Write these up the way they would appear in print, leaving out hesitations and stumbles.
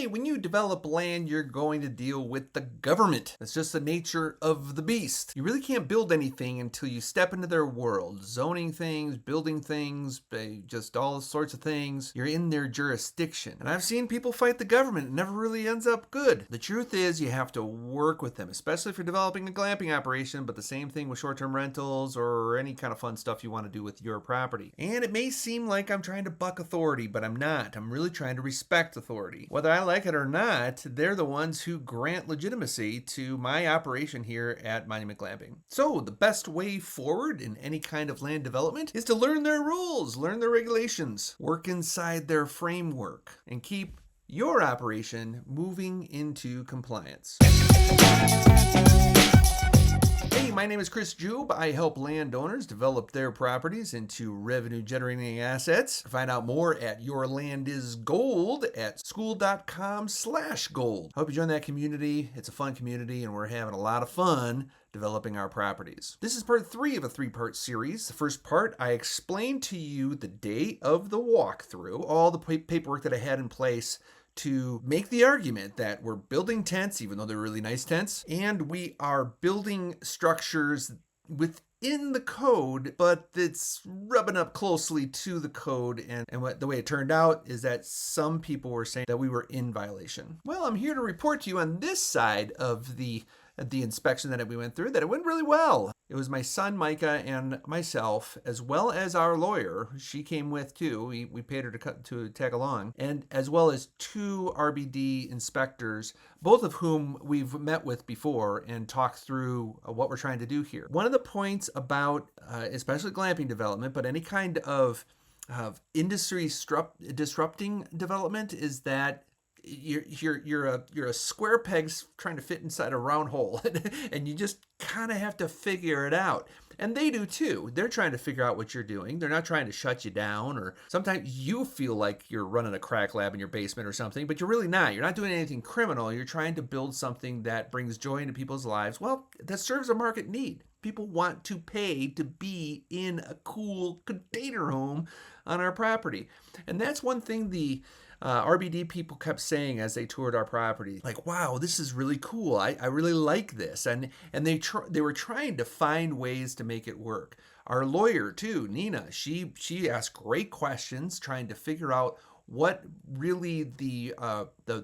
Hey, when you develop land, you're going to deal with the government. That's just the nature of the beast. You really can't build anything until you step into their world. Zoning things, building things, just all sorts of things. You're in their jurisdiction. And I've seen people fight the government. It never really ends up good. The truth is you have to work with them, especially if you're developing a glamping operation, but the same thing with short-term rentals or any kind of fun stuff you want to do with your property. And it may seem like I'm trying to buck authority, but I'm not. I'm really trying to respect authority. Whether I like it or not, they're the ones who grant legitimacy to my operation here at Monument Glamping. So the best way forward in any kind of land development is to learn their rules, learn their regulations, work inside their framework, and keep your operation moving into compliance. Hey, my name is Chris Jube. I help landowners develop their properties into revenue-generating assets. Find out more at yourlandisgold at school.com/gold. Hope you join that community. It's a fun community, and we're having a lot of fun developing our properties. This is part 3 of a 3-part series. The first part, I explained to you the day of the walkthrough, all the paperwork that I had in place to make the argument that we're building tents, even though they're really nice tents, and we are building structures within the code, but it's rubbing up closely to the code. And the way it turned out is that some people were saying that we were in violation. Well, I'm here to report to you on this side of the inspection that we went through that it went really well. It was my son Micah and myself, as well as our lawyer. She came with too. We paid her to tag along, and as well as 2 RBD inspectors, both of whom we've met with before and talked through what we're trying to do here. One of the points about especially glamping development, but any kind of industry disrupting development, is that you're a square peg trying to fit inside a round hole, and you just kind of have to figure it out. And they do too. They're trying to figure out what you're doing. They're not trying to shut you down, or sometimes you feel like you're running a crack lab in your basement or something, but you're really not. You're not doing anything criminal. You're trying to build something that brings joy into people's lives. Well, that serves a market need. People want to pay to be in a cool container home on our property. And that's one thing the RBD people kept saying as they toured our property, like, wow, this is really cool. I really like this. And they were trying to find ways to make it work. Our lawyer too, Nina, she asked great questions, trying to figure out what really the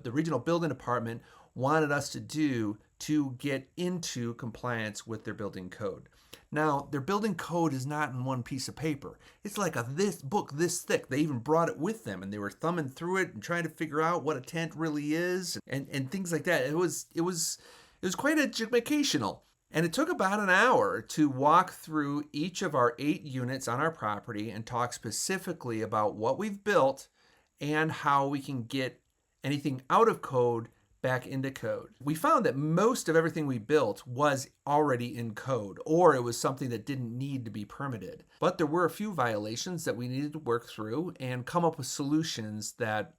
regional building department wanted us to do to get into compliance with their building code. Now, their building code is not in one piece of paper. It's like this book this thick. They even brought it with them, and they were thumbing through it and trying to figure out what a tent really is and things like that. It was quite educational. And it took about an hour to walk through each of our 8 units on our property and talk specifically about what we've built and how we can get anything out of code back into code. We found that most of everything we built was already in code, or it was something that didn't need to be permitted. But there were a few violations that we needed to work through and come up with solutions that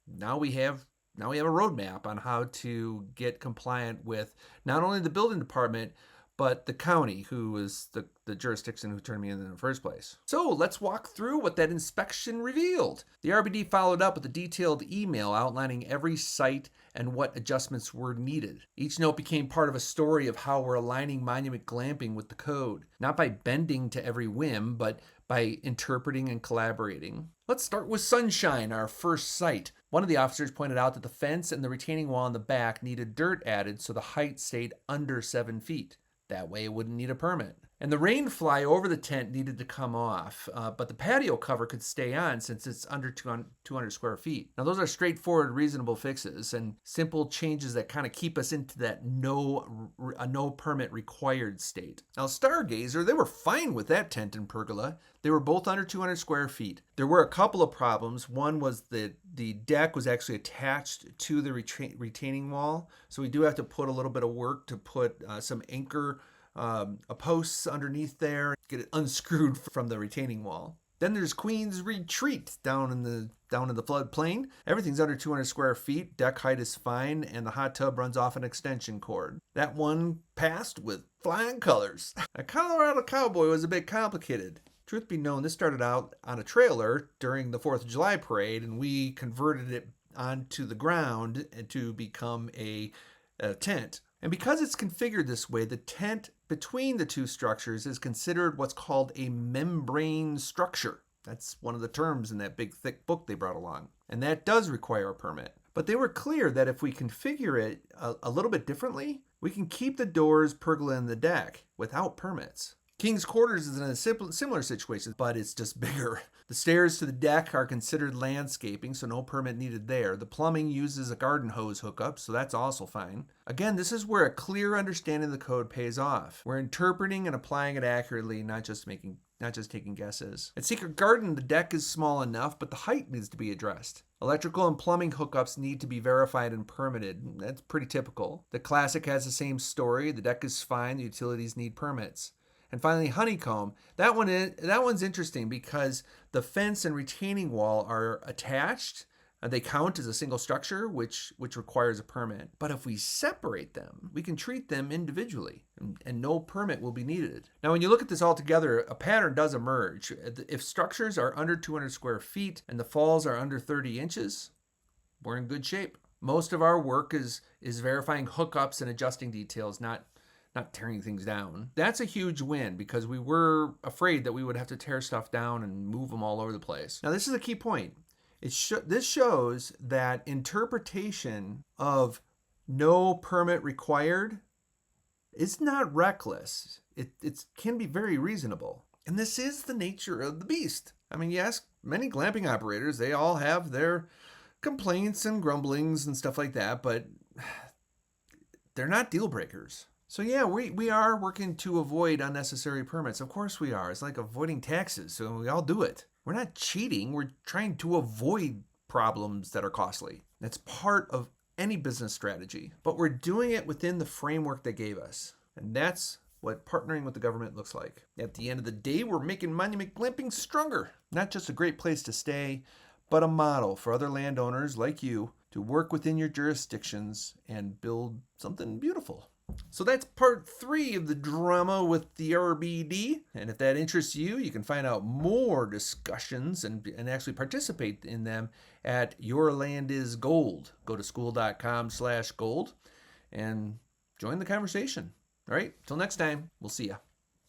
now we have a roadmap on how to get compliant with not only the building department, but the county, who was the jurisdiction who turned me in the first place. So let's walk through what that inspection revealed. The RBD followed up with a detailed email outlining every site and what adjustments were needed. Each note became part of a story of how we're aligning Monument Glamping with the code, not by bending to every whim, but by interpreting and collaborating. Let's start with Sunshine, our first site. One of the officers pointed out that the fence and the retaining wall in the back needed dirt added so the height stayed under 7 feet. That way it wouldn't need a permit. And the rain fly over the tent needed to come off, but the patio cover could stay on since it's under 200 square feet. Now those are straightforward, reasonable fixes and simple changes that kind of keep us into that no permit required state. Now Stargazer, they were fine with that tent and pergola. They were both under 200 square feet. There were a couple of problems. One was that the deck was actually attached to the retaining wall, so we do have to put a little bit of work to put some anchor posts underneath there, get it unscrewed from the retaining wall. Then there's Queen's Retreat down in the floodplain. Everything's under 200 square feet. Deck height is fine, and the hot tub runs off an extension cord. That one passed with flying colors. A Colorado Cowboy was a bit complicated. Truth be known, this started out on a trailer during the 4th of July parade, and we converted it onto the ground to become a tent. And because it's configured this way, the tent between the two structures is considered what's called a membrane structure. That's one of the terms in that big thick book they brought along. And that does require a permit. But they were clear that if we configure it a little bit differently, we can keep the doors, pergola, and the deck without permits. King's Quarters is in a similar situation, but it's just bigger. The stairs to the deck are considered landscaping, so no permit needed there. The plumbing uses a garden hose hookup, so that's also fine. Again, this is where a clear understanding of the code pays off. We're interpreting and applying it accurately, not just taking guesses. At Secret Garden, the deck is small enough, but the height needs to be addressed. Electrical and plumbing hookups need to be verified and permitted. That's pretty typical. The Classic has the same story. The deck is fine. The utilities need permits. And finally, Honeycomb. That one's interesting because the fence and retaining wall are attached. They count as a single structure, which requires a permit. But if we separate them, we can treat them individually, and no permit will be needed. Now, when you look at this all together, a pattern does emerge. If structures are under 200 square feet and the falls are under 30 inches, we're in good shape. Most of our work is verifying hookups and adjusting details, not tearing things down. That's a huge win because we were afraid that we would have to tear stuff down and move them all over the place. Now, this is a key point. This shows that interpretation of no permit required is not reckless. It can be very reasonable. And this is the nature of the beast. I mean, you ask many glamping operators, they all have their complaints and grumblings and stuff like that, but they're not deal breakers. So yeah, we are working to avoid unnecessary permits. Of course we are. It's like avoiding taxes, so we all do it. We're not cheating. We're trying to avoid problems that are costly. That's part of any business strategy. But we're doing it within the framework they gave us. And that's what partnering with the government looks like. At the end of the day, we're making Monument Glamping stronger. Not just a great place to stay, but a model for other landowners like you to work within your jurisdictions and build something beautiful. So that's part 3 of the drama with the RBD. And if that interests you, you can find out more discussions and actually participate in them at Your Land is Gold. Go to school.com/gold and join the conversation. All right, till next time, we'll see ya.